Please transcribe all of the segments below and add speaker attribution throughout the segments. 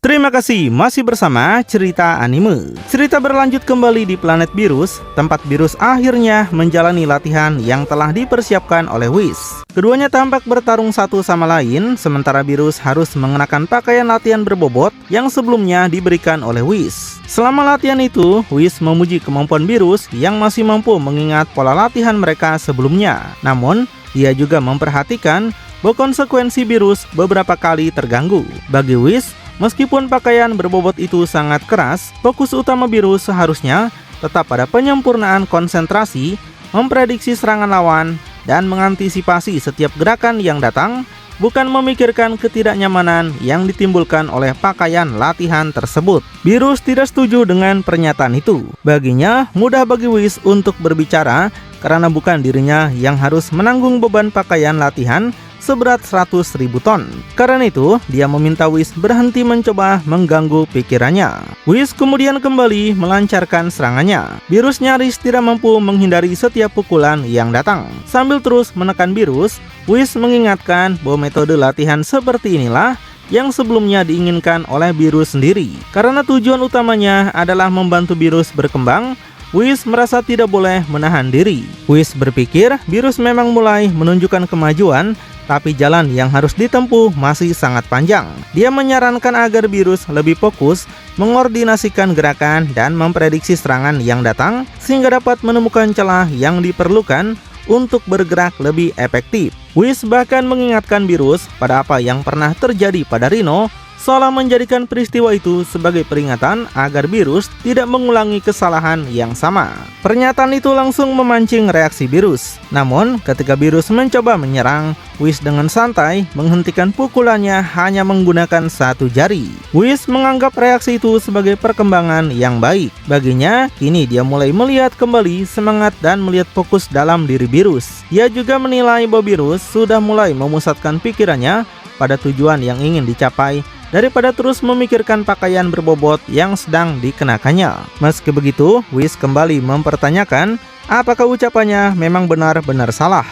Speaker 1: Terima kasih masih bersama Cerita Anime. Cerita berlanjut kembali di planet Virus, tempat Virus akhirnya menjalani latihan yang telah dipersiapkan oleh Whis. Keduanya tampak bertarung satu sama lain, sementara Virus harus mengenakan pakaian latihan berbobot yang sebelumnya diberikan oleh Whis. Selama latihan itu, Whis memuji kemampuan Virus yang masih mampu mengingat pola latihan mereka sebelumnya. Namun, ia juga memperhatikan bahwa konsekuensi Virus beberapa kali terganggu. Bagi Whis, meskipun pakaian berbobot itu sangat keras, fokus utama Virus seharusnya tetap pada penyempurnaan konsentrasi, memprediksi serangan lawan, dan mengantisipasi setiap gerakan yang datang, bukan memikirkan ketidaknyamanan yang ditimbulkan oleh pakaian latihan tersebut. Virus tidak setuju dengan pernyataan itu. Baginya, mudah bagi Whis untuk berbicara karena bukan dirinya yang harus menanggung beban pakaian latihan seberat 100.000 ton. Karena itu, dia meminta Whis berhenti mencoba mengganggu pikirannya. Whis kemudian kembali melancarkan serangannya. Virus nyaris tidak mampu menghindari setiap pukulan yang datang. Sambil terus menekan Virus, Whis mengingatkan bahwa metode latihan seperti inilah yang sebelumnya diinginkan oleh Virus sendiri. Karena tujuan utamanya adalah membantu Virus berkembang, Whis merasa tidak boleh menahan diri. Whis berpikir Virus memang mulai menunjukkan kemajuan, tapi jalan yang harus ditempuh masih sangat panjang. Dia menyarankan agar Virus lebih fokus, mengordinasikan gerakan, dan memprediksi serangan yang datang, sehingga dapat menemukan celah yang diperlukan untuk bergerak lebih efektif. Whis bahkan mengingatkan Virus pada apa yang pernah terjadi pada Rhino, seolah menjadikan peristiwa itu sebagai peringatan agar Virus tidak mengulangi kesalahan yang sama. Pernyataan itu langsung memancing reaksi Virus. Namun, ketika Virus mencoba menyerang, Whis dengan santai menghentikan pukulannya hanya menggunakan satu jari. Whis menganggap reaksi itu sebagai perkembangan yang baik. Baginya, kini dia mulai melihat kembali semangat dan melihat fokus dalam diri Virus. Dia juga menilai bahwa Virus sudah mulai memusatkan pikirannya pada tujuan yang ingin dicapai, daripada terus memikirkan pakaian berbobot yang sedang dikenakannya. Meski begitu, Whis kembali mempertanyakan apakah ucapannya memang benar-benar salah.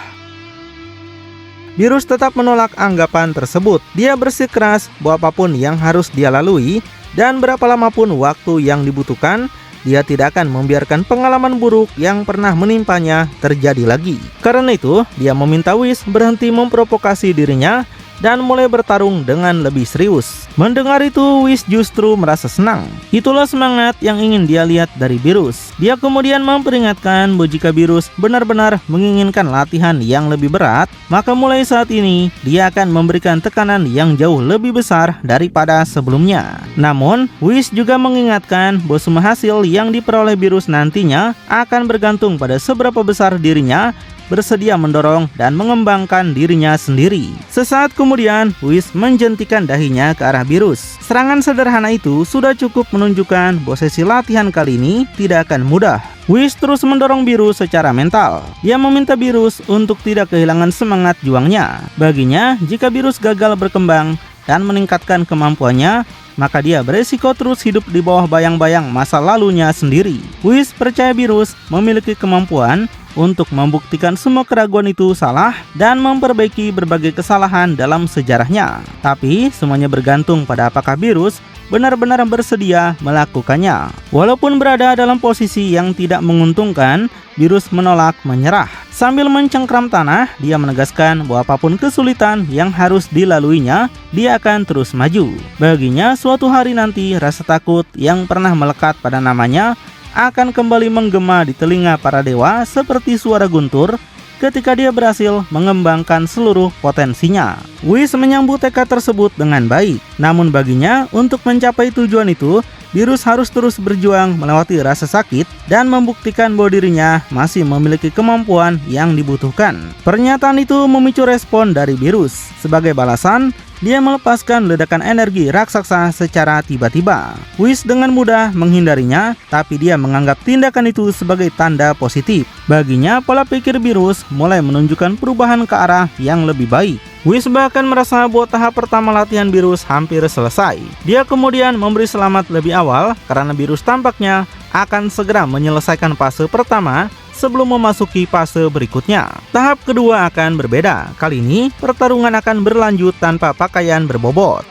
Speaker 1: Virus tetap menolak anggapan tersebut. Dia bersikeras bahwa apapun yang harus dia lalui dan berapa lama pun waktu yang dibutuhkan, dia tidak akan membiarkan pengalaman buruk yang pernah menimpanya terjadi lagi. Karena itu, dia meminta Whis berhenti memprovokasi dirinya dan mulai bertarung dengan lebih serius. Mendengar itu, Whis justru merasa senang. Itulah semangat yang ingin dia lihat dari Virus. Dia kemudian memperingatkan bahwa jika Virus benar-benar menginginkan latihan yang lebih berat, maka mulai saat ini dia akan memberikan tekanan yang jauh lebih besar daripada sebelumnya. Namun, Whis juga mengingatkan bahwa semua hasil yang diperoleh Virus nantinya akan bergantung pada seberapa besar dirinya bersedia mendorong dan mengembangkan dirinya sendiri. Sesaat kemudian, Whis menjentikan dahinya ke arah Virus. Serangan sederhana itu sudah cukup menunjukkan bahwa sesi latihan kali ini tidak akan mudah. Whis terus mendorong Virus secara mental. Dia meminta Virus untuk tidak kehilangan semangat juangnya. Baginya, jika Virus gagal berkembang dan meningkatkan kemampuannya, maka dia beresiko terus hidup di bawah bayang-bayang masa lalunya sendiri. Whis percaya Virus memiliki kemampuan untuk membuktikan semua keraguan itu salah dan memperbaiki berbagai kesalahan dalam sejarahnya. Tapi semuanya bergantung pada apakah Virus benar-benar bersedia melakukannya. Walaupun berada dalam posisi yang tidak menguntungkan, Virus menolak menyerah. Sambil mencengkram tanah, dia menegaskan bahwa apapun kesulitan yang harus dilaluinya, dia akan terus maju. Baginya, suatu hari nanti rasa takut yang pernah melekat pada namanya akan kembali menggema di telinga para dewa seperti suara guntur ketika dia berhasil mengembangkan seluruh potensinya. Whis menyambut tekad tersebut dengan baik. Namun baginya, untuk mencapai tujuan itu, Virus harus terus berjuang melewati rasa sakit dan membuktikan bahwa dirinya masih memiliki kemampuan yang dibutuhkan. Pernyataan itu memicu respon dari Virus. Sebagai balasan, dia melepaskan ledakan energi raksasa secara tiba-tiba. Whis dengan mudah menghindarinya, tapi dia menganggap tindakan itu sebagai tanda positif. Baginya, pola pikir Virus mulai menunjukkan perubahan ke arah yang lebih baik. Whis bahkan merasa bahwa tahap pertama latihan Virus hampir selesai. Dia kemudian memberi selamat lebih awal karena Virus tampaknya akan segera menyelesaikan fase pertama sebelum memasuki fase berikutnya. Tahap kedua akan berbeda. Kali ini pertarungan akan berlanjut tanpa pakaian berbobot.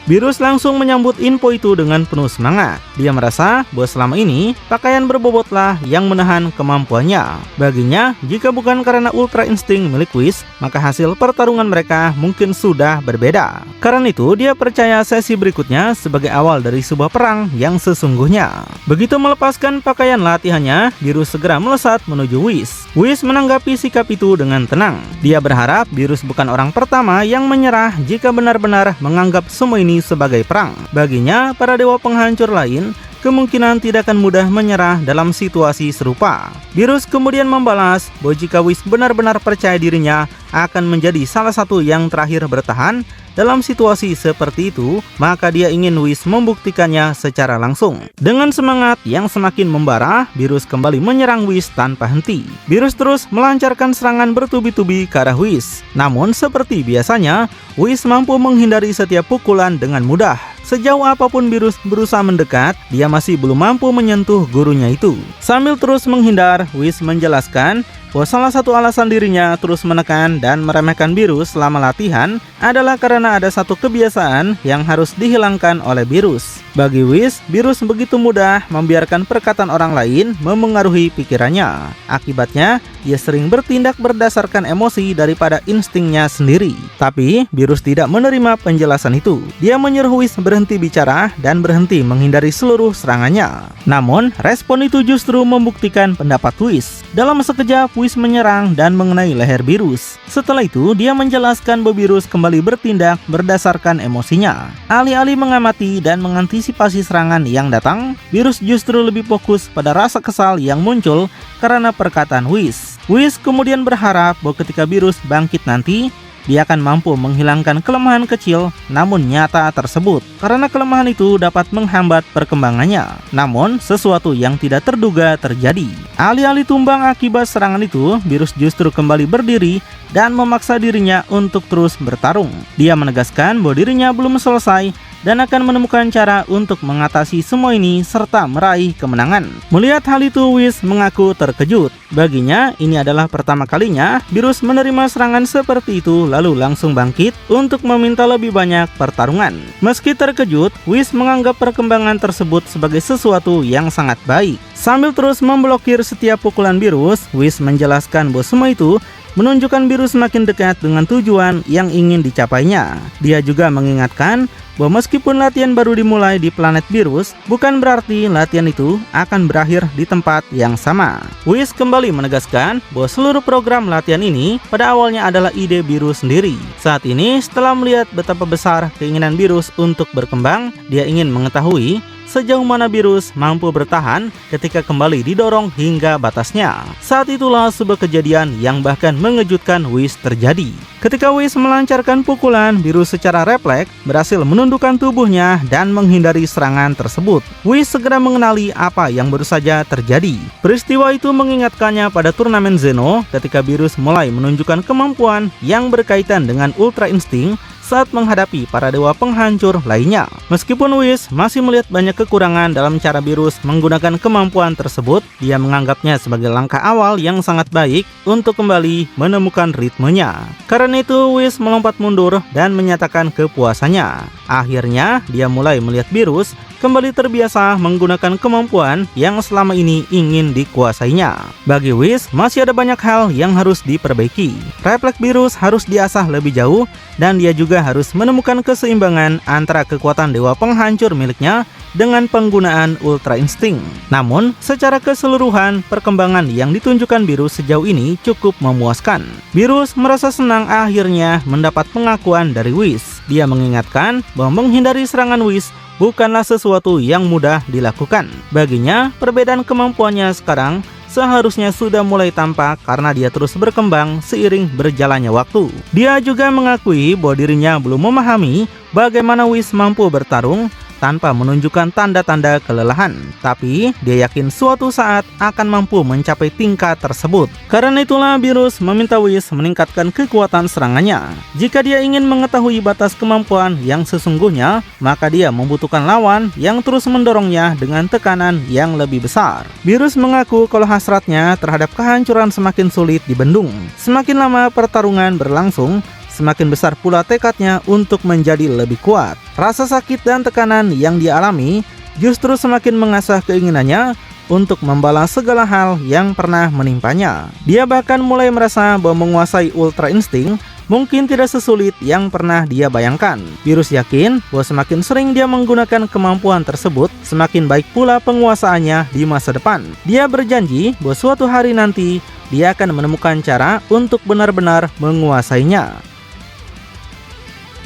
Speaker 1: Virus langsung menyambut info itu dengan penuh semangat. Dia merasa bahwa selama ini pakaian berbobotlah yang menahan kemampuannya. Baginya, jika bukan karena ultra insting milik Whis, maka hasil pertarungan mereka mungkin sudah berbeda. Karena itu, dia percaya sesi berikutnya sebagai awal dari sebuah perang yang sesungguhnya. Begitu melepaskan pakaian latihannya, Virus segera melesat menuju Whis. Whis menanggapi sikap itu dengan tenang. Dia berharap Virus bukan orang pertama yang menyerah jika benar-benar menganggap semua ini sebagai perang. Baginya, para dewa penghancur lain kemungkinan tidak akan mudah menyerah dalam situasi serupa. Virus kemudian membalas bahwa jika Whis benar-benar percaya dirinya akan menjadi salah satu yang terakhir bertahan dalam situasi seperti itu, maka dia ingin Whis membuktikannya secara langsung. Dengan semangat yang semakin membara, Virus kembali menyerang Whis tanpa henti. Virus terus melancarkan serangan bertubi-tubi ke arah Whis. Namun seperti biasanya, Whis mampu menghindari setiap pukulan dengan mudah. Sejauh apapun Virus berusaha mendekat, dia masih belum mampu menyentuh gurunya itu. Sambil terus menghindar, Whis menjelaskan bahwa salah satu alasan dirinya terus menekan dan meremehkan Virus selama latihan adalah karena ada satu kebiasaan yang harus dihilangkan oleh Virus. Bagi Whis, Virus begitu mudah membiarkan perkataan orang lain memengaruhi pikirannya. Akibatnya, dia sering bertindak berdasarkan emosi daripada instingnya sendiri. Tapi, Virus tidak menerima penjelasan itu. Dia menyuruh Whis berhenti bicara dan berhenti menghindari seluruh serangannya. Namun, respon itu justru membuktikan pendapat Whis. Dalam sekejap, Whis menyerang dan mengenai leher Virus. Setelah itu, dia menjelaskan bahwa Virus kembali bertindak berdasarkan emosinya. Alih-alih mengamati dan mengantisipasi serangan yang datang, Virus justru lebih fokus pada rasa kesal yang muncul karena perkataan Whis. Whis kemudian berharap bahwa ketika Virus bangkit nanti, dia akan mampu menghilangkan kelemahan kecil namun nyata tersebut, karena kelemahan itu dapat menghambat perkembangannya. Namun, sesuatu yang tidak terduga terjadi. Alih-alih tumbang akibat serangan itu, Virus justru kembali berdiri dan memaksa dirinya untuk terus bertarung. Dia menegaskan bahwa dirinya belum selesai dan akan menemukan cara untuk mengatasi semua ini serta meraih kemenangan. Melihat hal itu, Whis mengaku terkejut. Baginya, ini adalah pertama kalinya Virus menerima serangan seperti itu lalu langsung bangkit untuk meminta lebih banyak pertarungan. Meski terkejut, Whis menganggap perkembangan tersebut sebagai sesuatu yang sangat baik. Sambil terus memblokir setiap pukulan Virus, Whis menjelaskan bahwa semua itu menunjukkan Virus semakin dekat dengan tujuan yang ingin dicapainya. Dia juga mengingatkan bahwa meskipun latihan baru dimulai di planet Virus, bukan berarti latihan itu akan berakhir di tempat yang sama. Whis kembali menegaskan bahwa seluruh program latihan ini pada awalnya adalah ide Virus sendiri. Saat ini, setelah melihat betapa besar keinginan Virus untuk berkembang, dia ingin mengetahui sejauh mana Virus mampu bertahan ketika kembali didorong hingga batasnya. Saat itulah sebuah kejadian yang bahkan mengejutkan Whis terjadi. Ketika Whis melancarkan pukulan, Virus secara refleks berhasil menundukkan tubuhnya dan menghindari serangan tersebut. Whis segera mengenali apa yang baru saja terjadi. Peristiwa itu mengingatkannya pada turnamen Zeno ketika Virus mulai menunjukkan kemampuan yang berkaitan dengan ultra insting saat menghadapi para dewa penghancur lainnya. Meskipun Whis masih melihat banyak kekurangan dalam cara Virus menggunakan kemampuan tersebut, dia menganggapnya sebagai langkah awal yang sangat baik untuk kembali menemukan ritmenya. Karena itu, Whis melompat mundur dan menyatakan kepuasannya. Akhirnya, dia mulai melihat Virus kembali terbiasa menggunakan kemampuan yang selama ini ingin dikuasainya. Bagi Whis, masih ada banyak hal yang harus diperbaiki. Refleks Virus harus diasah lebih jauh, dan dia juga harus menemukan keseimbangan antara kekuatan dewa penghancur miliknya dengan penggunaan ultra insting. Namun, secara keseluruhan, perkembangan yang ditunjukkan Virus sejauh ini cukup memuaskan. Virus merasa senang akhirnya mendapat pengakuan dari Whis. Dia mengingatkan bahwa menghindari serangan Whis bukanlah sesuatu yang mudah dilakukan. Baginya, perbedaan kemampuannya sekarang seharusnya sudah mulai tampak karena dia terus berkembang seiring berjalannya waktu. Dia juga mengakui bahwa dirinya belum memahami bagaimana Whis mampu bertarung tanpa menunjukkan tanda-tanda kelelahan. Tapi, dia yakin suatu saat akan mampu mencapai tingkat tersebut. Karena itulah Virus meminta Whis meningkatkan kekuatan serangannya. Jika dia ingin mengetahui batas kemampuan yang sesungguhnya, maka dia membutuhkan lawan yang terus mendorongnya dengan tekanan yang lebih besar. Virus mengaku kalau hasratnya terhadap kehancuran semakin sulit dibendung. Semakin lama pertarungan berlangsung, semakin besar pula tekadnya untuk menjadi lebih kuat. Rasa sakit dan tekanan yang dia alami justru semakin mengasah keinginannya untuk membalas segala hal yang pernah menimpanya. Dia bahkan mulai merasa bahwa menguasai Ultra Instinct mungkin tidak sesulit yang pernah dia bayangkan. Virus yakin bahwa semakin sering dia menggunakan kemampuan tersebut, semakin baik pula penguasaannya di masa depan. Dia berjanji bahwa suatu hari nanti dia akan menemukan cara untuk benar-benar menguasainya.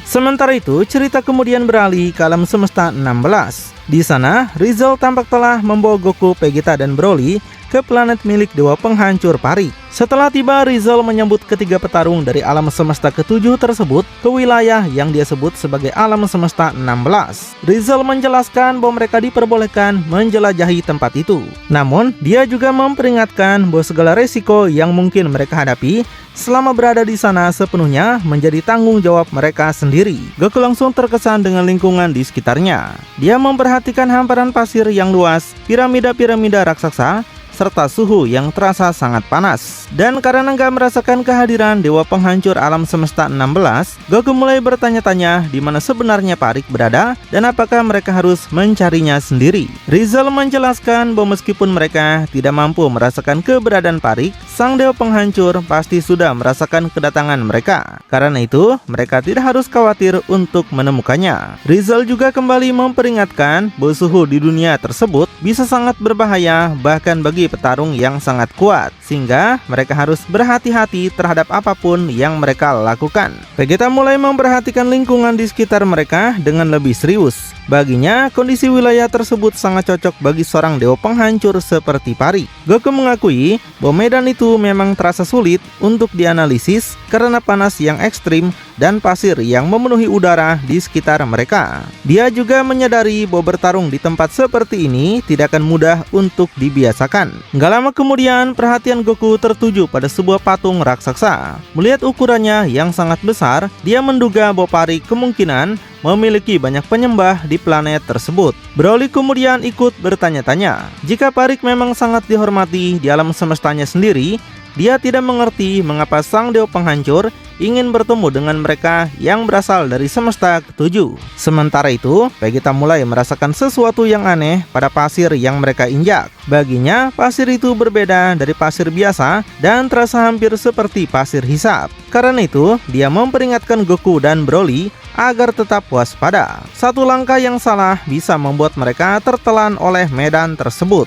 Speaker 1: Sementara itu, cerita kemudian beralih ke alam semesta 16. Di sana, Rizal tampak telah membawa Goku, Vegeta, dan Broly ke planet milik Dewa Penghancur Parik. Setelah tiba, Rizal menyambut ketiga petarung dari alam semesta ke-7 tersebut ke wilayah yang dia sebut sebagai alam semesta 16. Rizal menjelaskan bahwa mereka diperbolehkan menjelajahi tempat itu. Namun, dia juga memperingatkan bahwa segala resiko yang mungkin mereka hadapi selama berada di sana sepenuhnya menjadi tanggung jawab mereka sendiri. Goku langsung terkesan dengan lingkungan di sekitarnya. Dia memperhatikan hamparan pasir yang luas, piramida-piramida raksasa, serta suhu yang terasa sangat panas. Dan karena nggak merasakan kehadiran Dewa Penghancur Alam Semesta 16, Goku mulai bertanya-tanya di mana sebenarnya Parik berada dan apakah mereka harus mencarinya sendiri. Rizal menjelaskan bahwa meskipun mereka tidak mampu merasakan keberadaan Parik, Sang Dewa Penghancur pasti sudah merasakan kedatangan mereka. Karena itu, mereka tidak harus khawatir untuk menemukannya. Rizal juga kembali memperingatkan bahwa suhu di dunia tersebut bisa sangat berbahaya bahkan bagi petarung yang sangat kuat, sehingga mereka harus berhati-hati terhadap apapun yang mereka lakukan. Vegeta mulai memperhatikan lingkungan di sekitar mereka dengan lebih serius. Baginya, kondisi wilayah tersebut sangat cocok bagi seorang dewa penghancur seperti Parik. Goku mengakui bahwa medan itu memang terasa sulit untuk dianalisis karena panas yang ekstrim dan pasir yang memenuhi udara di sekitar mereka. Dia juga menyadari bahwa bertarung di tempat seperti ini tidak akan mudah untuk dibiasakan. Nggak lama kemudian, perhatian Goku tertuju pada sebuah patung raksasa. Melihat ukurannya yang sangat besar, dia menduga bahwa Parik kemungkinan memiliki banyak penyembah di planet tersebut. Broly kemudian ikut bertanya-tanya. Jika Parik memang sangat dihormati di alam semestanya sendiri, dia tidak mengerti mengapa Sang Dewa Penghancur ingin bertemu dengan mereka yang berasal dari semesta ke-7. Sementara itu, Vegeta mulai merasakan sesuatu yang aneh pada pasir yang mereka injak. Baginya, pasir itu berbeda dari pasir biasa dan terasa hampir seperti pasir hisap. Karena itu, dia memperingatkan Goku dan Broly agar tetap waspada. Satu langkah yang salah bisa membuat mereka tertelan oleh medan tersebut.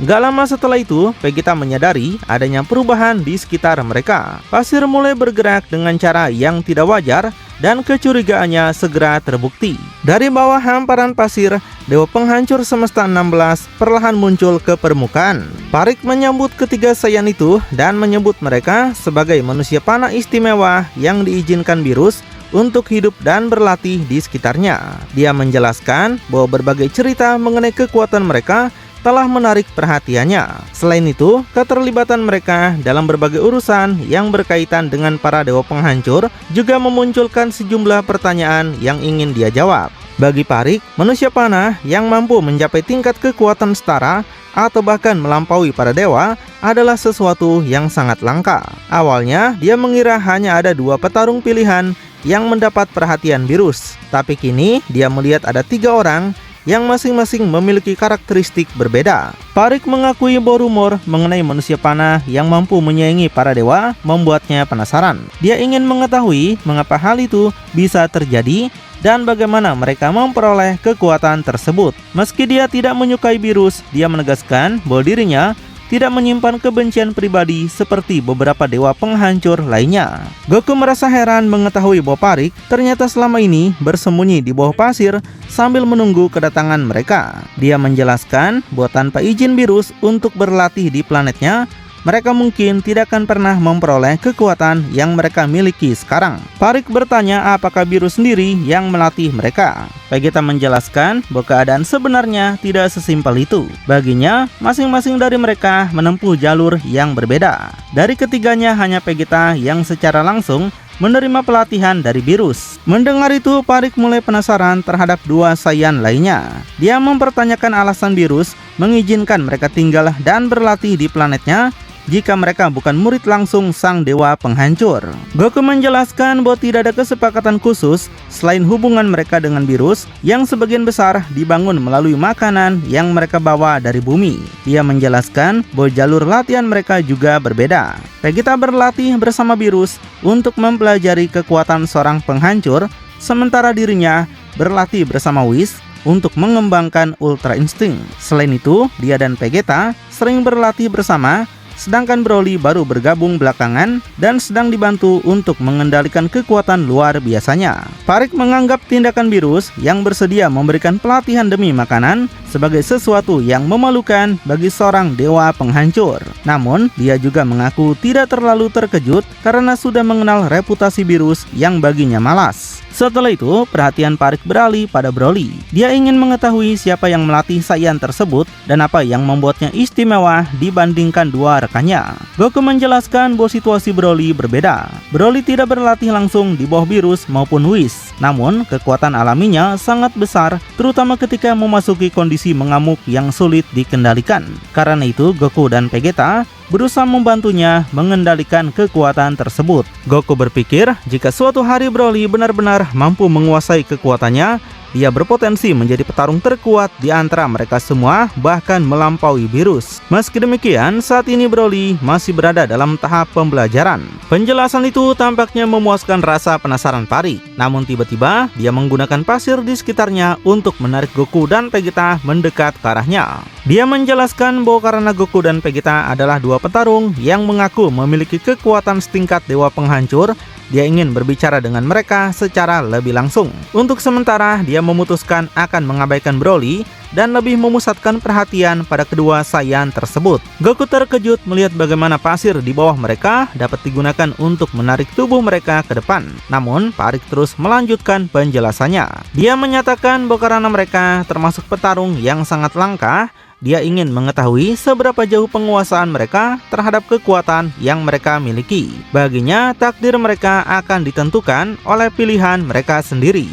Speaker 1: Gak lama setelah itu, Vegeta menyadari adanya perubahan di sekitar mereka. Pasir mulai bergerak dengan cara yang tidak wajar dan kecurigaannya segera terbukti. Dari bawah hamparan pasir, Dewa Penghancur Semesta 16 perlahan muncul ke permukaan. Parik menyambut ketiga Saiyan itu dan menyebut mereka sebagai manusia panah istimewa yang diizinkan Virus untuk hidup dan berlatih di sekitarnya. Dia menjelaskan bahwa berbagai cerita mengenai kekuatan mereka telah menarik perhatiannya. Selain itu, keterlibatan mereka dalam berbagai urusan yang berkaitan dengan para dewa penghancur juga memunculkan sejumlah pertanyaan yang ingin dia jawab. Bagi Parik, manusia panah yang mampu mencapai tingkat kekuatan setara atau bahkan melampaui para dewa adalah sesuatu yang sangat langka. Awalnya, dia mengira hanya ada 2 petarung pilihan yang mendapat perhatian Virus. Tapi kini, dia melihat ada 3 orang yang masing-masing memiliki karakteristik berbeda. Parik mengakui bahwa rumor mengenai manusia panah yang mampu menyaingi para dewa membuatnya penasaran. Dia ingin mengetahui mengapa hal itu bisa terjadi dan bagaimana mereka memperoleh kekuatan tersebut. Meski dia tidak menyukai Virus, dia menegaskan bahwa dirinya tidak menyimpan kebencian pribadi seperti beberapa dewa penghancur lainnya. Goku merasa heran mengetahui bahwa Parik ternyata selama ini bersembunyi di bawah pasir sambil menunggu kedatangan mereka. Dia menjelaskan bahwa tanpa izin Virus untuk berlatih di planetnya, mereka mungkin tidak akan pernah memperoleh kekuatan yang mereka miliki sekarang. Parik bertanya apakah Virus sendiri yang melatih mereka. Vegeta menjelaskan bahwa keadaan sebenarnya tidak sesimpel itu. Baginya, masing-masing dari mereka menempuh jalur yang berbeda. Dari ketiganya hanya Vegeta yang secara langsung menerima pelatihan dari Virus. Mendengar itu, Parik mulai penasaran terhadap 2 Saiyan lainnya. Dia mempertanyakan alasan Virus mengizinkan mereka tinggal dan berlatih di planetnya jika mereka bukan murid langsung sang dewa penghancur. Goku menjelaskan bahwa tidak ada kesepakatan khusus selain hubungan mereka dengan virus yang sebagian besar dibangun melalui makanan yang mereka bawa dari bumi. Dia menjelaskan bahwa jalur latihan mereka juga berbeda. Vegeta berlatih bersama virus untuk mempelajari kekuatan seorang penghancur, sementara dirinya berlatih bersama Whis untuk mengembangkan Ultra Instinct. Selain itu, dia dan Vegeta sering berlatih bersama, sedangkan Broly baru bergabung belakangan dan sedang dibantu untuk mengendalikan kekuatan luar biasanya. Parik menganggap tindakan virus yang bersedia memberikan pelatihan demi makanan sebagai sesuatu yang memalukan bagi seorang dewa penghancur. Namun, dia juga mengaku tidak terlalu terkejut karena sudah mengenal reputasi virus yang baginya malas. Setelah itu, perhatian Parik beralih pada Broly. Dia ingin mengetahui siapa yang melatih Saiyan tersebut dan apa yang membuatnya istimewa dibandingkan dua rekannya. Goku menjelaskan bahwa situasi Broly berbeda. Broly tidak berlatih langsung di bawah virus maupun Whis, namun kekuatan alaminya sangat besar, terutama ketika memasuki kondisi mengamuk yang sulit dikendalikan. Karena itu, Goku dan Vegeta berusaha membantunya mengendalikan kekuatan tersebut. Goku berpikir jika suatu hari Broly benar-benar mampu menguasai kekuatannya, dia berpotensi menjadi petarung terkuat di antara mereka semua, bahkan melampaui virus. Meski demikian, saat ini Broly masih berada dalam tahap pembelajaran. Penjelasan itu tampaknya memuaskan rasa penasaran Parik. Namun tiba-tiba dia menggunakan pasir di sekitarnya untuk menarik Goku dan Vegeta mendekat ke arahnya. Dia menjelaskan bahwa karena Goku dan Vegeta adalah dua petarung yang mengaku memiliki kekuatan setingkat dewa penghancur, dia ingin berbicara dengan mereka secara lebih langsung. Untuk sementara, dia memutuskan akan mengabaikan Broly dan lebih memusatkan perhatian pada kedua Saiyan tersebut. Goku terkejut melihat bagaimana pasir di bawah mereka dapat digunakan untuk menarik tubuh mereka ke depan. Namun, Parik terus melanjutkan penjelasannya. Dia menyatakan bahwa karena mereka termasuk petarung yang sangat langka, dia ingin mengetahui seberapa jauh penguasaan mereka terhadap kekuatan yang mereka miliki. Baginya, takdir mereka akan ditentukan oleh pilihan mereka sendiri.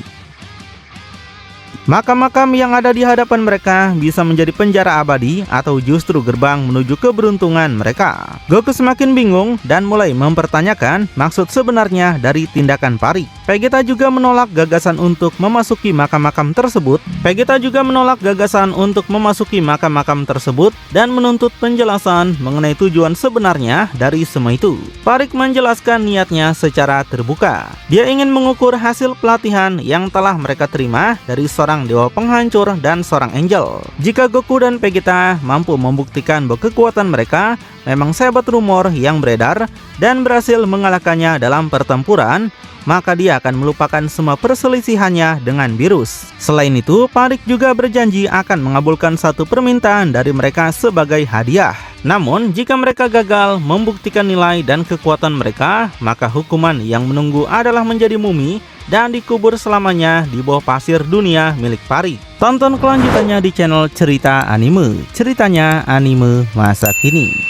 Speaker 1: Makam-makam yang ada di hadapan mereka bisa menjadi penjara abadi atau justru gerbang menuju keberuntungan mereka. Goku semakin bingung dan mulai mempertanyakan maksud sebenarnya dari tindakan Parik. Vegeta juga menolak gagasan untuk memasuki makam-makam tersebut. Dan menuntut penjelasan mengenai tujuan sebenarnya dari semua itu. Parik menjelaskan niatnya secara terbuka. Dia ingin mengukur hasil pelatihan yang telah mereka terima dari seorang dewa penghancur dan seorang angel. Jika Goku dan Vegeta mampu membuktikan bahwa kekuatan mereka memang sehebat rumor yang beredar dan berhasil mengalahkannya dalam pertempuran, maka dia akan melupakan semua perselisihannya dengan virus. Selain itu, Parik juga berjanji akan mengabulkan satu permintaan dari mereka sebagai hadiah. Namun, jika mereka gagal membuktikan nilai dan kekuatan mereka, maka hukuman yang menunggu adalah menjadi mumi dan dikubur selamanya di bawah pasir dunia milik Parik. Tonton kelanjutannya di channel Cerita Anime. Ceritanya anime masa kini.